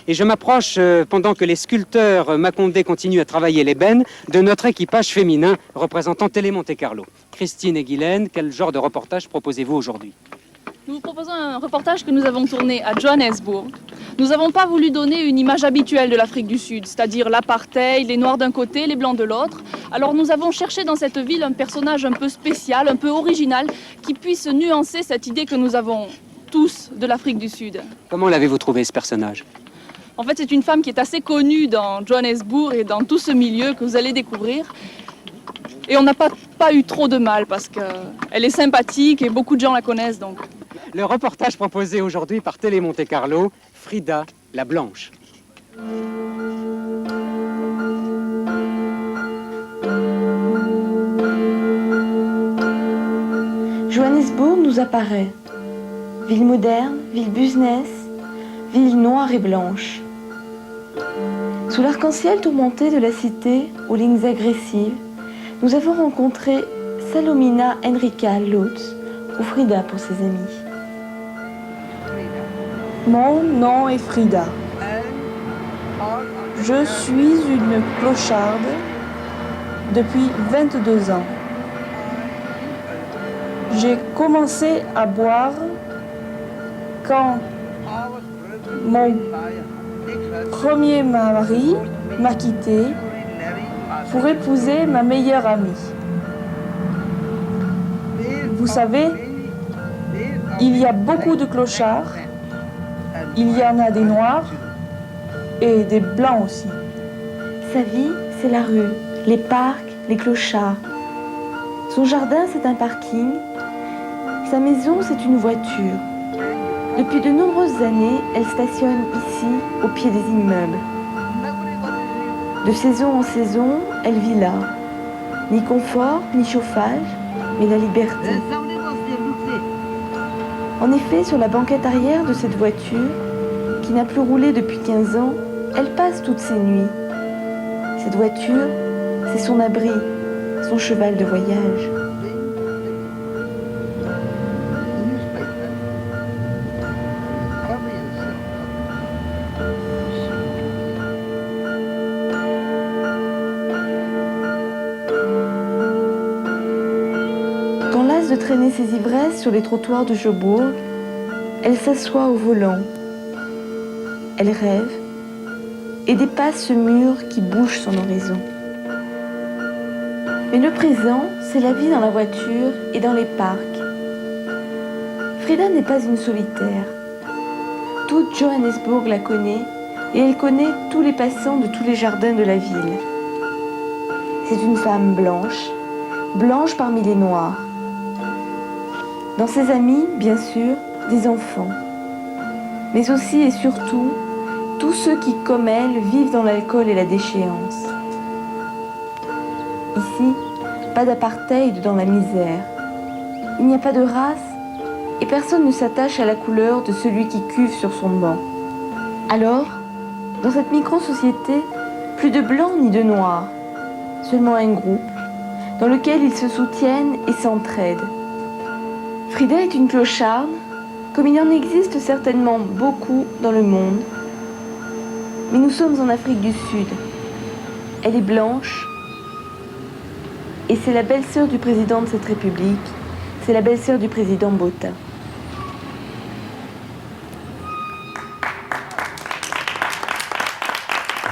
Et je m'approche, pendant que les sculpteurs Macondé continuent à travailler l'ébène, de notre équipage féminin représentant Télé Monte Carlo. Christine et Guylaine, quel genre de reportage proposez-vous aujourd'hui? Nous vous proposons un reportage que nous avons tourné à Johannesburg. Nous n'avons pas voulu donner une image habituelle de l'Afrique du Sud, c'est-à-dire l'apartheid, les Noirs d'un côté, les Blancs de l'autre. Alors nous avons cherché dans cette ville un personnage un peu spécial, un peu original, qui puisse nuancer cette idée que nous avons tous de l'Afrique du Sud. Comment l'avez-vous trouvé, ce personnage? En fait, c'est une femme qui est assez connue dans Johannesburg et dans tout ce milieu que vous allez découvrir. Et on n'a pas eu trop de mal parce qu'elle est sympathique et beaucoup de gens la connaissent donc. Le reportage proposé aujourd'hui par Télé Monte Carlo, Frida la Blanche. Johannesburg nous apparaît. Ville moderne, ville business, ville noire et blanche. Sous l'arc-en-ciel tourmenté de la cité, aux lignes agressives, nous avons rencontré Salomina Henrika Lutz, ou Frida pour ses amis. Mon nom est Frida. Je suis une clocharde depuis 22 ans. J'ai commencé à boire quand mon premier mari m'a quittée pour épouser ma meilleure amie. Vous savez, il y a beaucoup de clochards. Il y en a des noirs et des blancs aussi. Sa vie, c'est la rue, les parcs, les clochards. Son jardin, c'est un parking. Sa maison, c'est une voiture. Depuis de nombreuses années, elle stationne ici, au pied des immeubles. De saison en saison, elle vit là. Ni confort, ni chauffage, mais la liberté. En effet, sur la banquette arrière de cette voiture, qui n'a plus roulé depuis 15 ans, elle passe toutes ses nuits. Cette voiture, c'est son abri, son cheval de voyage. Quand lasse de traîner ses ivresses sur les trottoirs de Jobourg, elle s'assoit au volant. Elle rêve et dépasse ce mur qui bouche son horizon. Mais le présent, c'est la vie dans la voiture et dans les parcs. Frida n'est pas une solitaire. Toute Johannesburg la connaît et elle connaît tous les passants de tous les jardins de la ville. C'est une femme blanche, blanche parmi les noirs. Dans ses amis, bien sûr, des enfants. Mais aussi et surtout, tous ceux qui, comme elle, vivent dans l'alcool et la déchéance. Ici, pas d'apartheid dans la misère. Il n'y a pas de race et personne ne s'attache à la couleur de celui qui cuve sur son banc. Alors, dans cette micro-société, plus de blancs ni de noirs, seulement un groupe dans lequel ils se soutiennent et s'entraident. Frida est une clocharde, comme il en existe certainement beaucoup dans le monde. Mais nous sommes en Afrique du Sud. Elle est blanche et c'est la belle-sœur du président de cette république. C'est la belle-sœur du président Botha.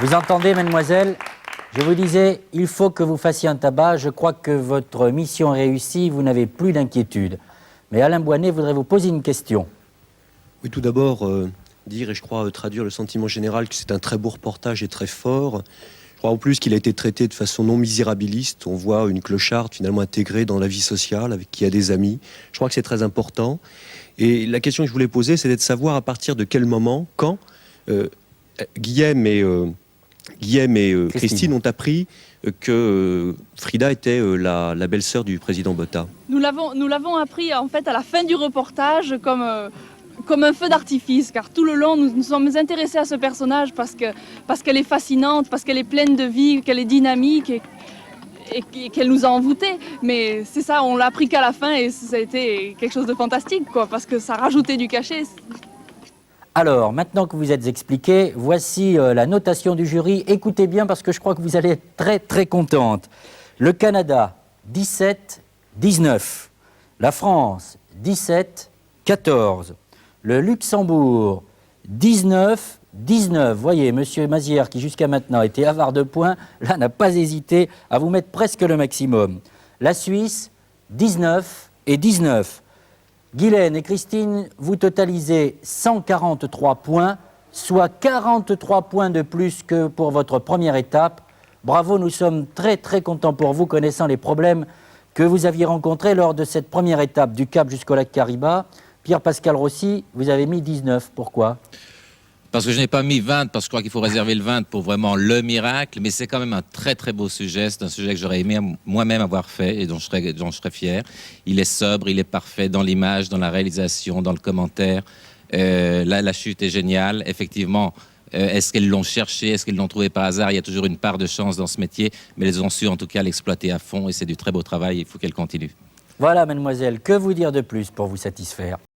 Vous entendez, mademoiselle? Je vous disais, il faut que vous fassiez un tabac. Je crois que votre mission est réussie, vous n'avez plus d'inquiétude. Mais Alain Boinet voudrait vous poser une question. Oui, tout d'abord, dire, et je crois traduire le sentiment général, que c'est un très beau reportage et très fort. Je crois en plus qu'il a été traité de façon non misérabiliste. On voit une clocharde finalement intégrée dans la vie sociale, avec qui a des amis. Je crois que c'est très important. Et la question que je voulais poser, c'est de savoir à partir de quel moment, quand Guillaume et Christine ont appris que Frida était la belle-sœur du président Botha. Nous l'avons appris en fait à la fin du reportage comme un feu d'artifice, car tout le long nous sommes intéressés à ce personnage parce qu'elle est fascinante, parce qu'elle est pleine de vie, qu'elle est dynamique et qu'elle nous a envoûtés. Mais c'est ça, on l'a appris qu'à la fin et ça a été quelque chose de fantastique, quoi, parce que ça rajoutait du cachet. Alors, maintenant que vous êtes expliqué, voici la notation du jury. Écoutez bien parce que je crois que vous allez être très très contente. Le Canada, 17-19. La France, 17-14. Le Luxembourg, 19-19. Voyez, monsieur Mazière, qui jusqu'à maintenant était avare de points, là n'a pas hésité à vous mettre presque le maximum. La Suisse, 19-19. Guylaine et Christine, vous totalisez 143 points, soit 43 points de plus que pour votre première étape. Bravo, nous sommes très très contents pour vous, connaissant les problèmes que vous aviez rencontrés lors de cette première étape du Cap jusqu'au lac Kariba. Pierre-Pascal Rossi, vous avez mis 19, pourquoi ? Parce que je n'ai pas mis 20, parce que je crois qu'il faut réserver le 20 pour vraiment le miracle, mais c'est quand même un très très beau sujet, c'est un sujet que j'aurais aimé moi-même avoir fait et dont je serais fier. Il est sobre, il est parfait dans l'image, dans la réalisation, dans le commentaire. La chute est géniale, effectivement. Est-ce qu'elles l'ont cherché, est-ce qu'elles l'ont trouvé par hasard? Il y a toujours une part de chance dans ce métier, mais elles ont su en tout cas l'exploiter à fond et c'est du très beau travail, il faut qu'elles continuent. Voilà, mademoiselle, que vous dire de plus pour vous satisfaire ?